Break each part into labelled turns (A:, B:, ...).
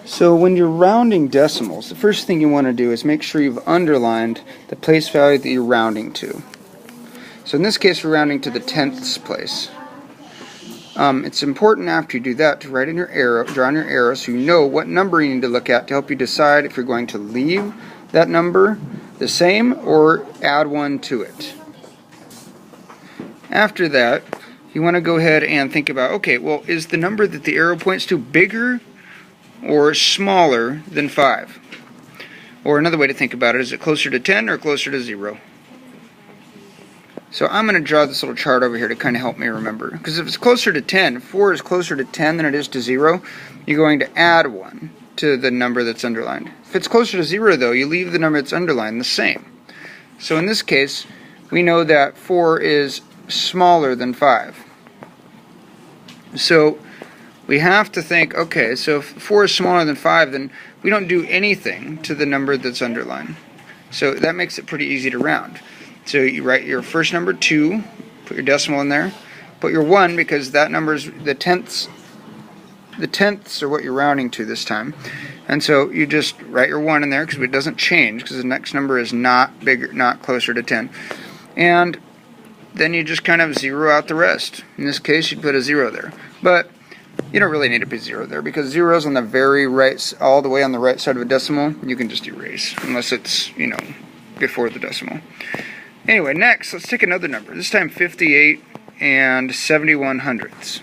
A: So when you're rounding decimals, the first thing you want to do is make sure you've underlined the place value that you're rounding to. So in this case we're rounding to the tenths place. It's important after you do that to write in your arrow, draw in your arrow so you know what number you need to look at to help you decide if you're going to leave that number the same or add one to it. After that, you want to go ahead and think about, okay, well, is the number that the arrow points to bigger or smaller than 5? Or another way to think about it, is it closer to 10 or closer to 0? So I'm going to draw this little chart over here to kind of help me remember. Because if it's closer to 10, if 4 is closer to 10 than it is to 0, you're going to add 1 to the number that's underlined. If it's closer to 0, though, you leave the number that's underlined the same. So in this case, we know that 4 is smaller than 5. So we have to think, okay, so if 4 is smaller than 5, then we don't do anything to the number that's underlined. So that makes it pretty easy to round. So you write your first number 2, put your decimal in there, put your 1 because that number is the tenths. The tenths are what you're rounding to this time. And so you just write your 1 in there because it doesn't change because the next number is not bigger, not closer to 10. And then you just kind of zero out the rest. In this case, you'd put a 0 there. But you don't really need to put 0 there because 0 is on the very right, all the way on the right side of a decimal. You can just erase unless it's, before the decimal. Anyway, next, let's take another number. This time 58 and 71 hundredths.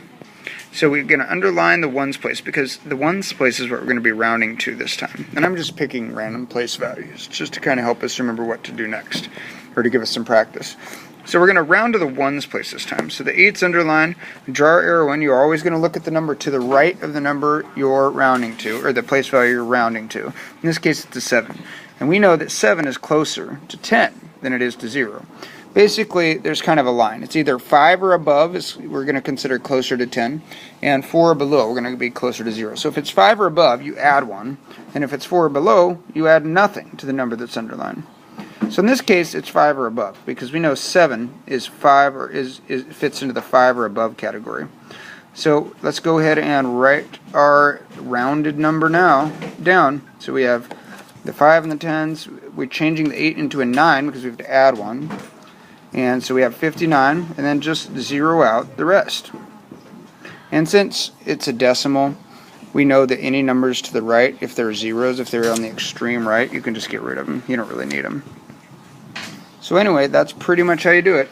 A: So we're going to underline the ones place because the ones place is what we're going to be rounding to this time. And I'm just picking random place values just to kind of help us remember what to do next or to give us some practice. So we're going to round to the ones place this time. So the 8's underlined, draw our arrow in. You're always going to look at the number to the right of the number you're rounding to, or the place value you're rounding to. In this case, it's a 7. And we know that 7 is closer to 10 than it is to 0. Basically, there's kind of a line. It's either 5 or above, we're going to consider closer to 10, and 4 or below, we're going to be closer to 0. So if it's 5 or above, you add 1, and if it's 4 or below, you add nothing to the number that's underlined. So in this case, it's 5 or above, because we know 7 is 5 or fits into the 5 or above category. So let's go ahead and write our rounded number now down. So we have the 5 and the 10s. We're changing the 8 into a 9 because we have to add 1. And so we have 59, and then just zero out the rest. And since it's a decimal, we know that any numbers to the right, if they're zeros, if they're on the extreme right, you can just get rid of them. You don't really need them. So anyway, that's pretty much how you do it.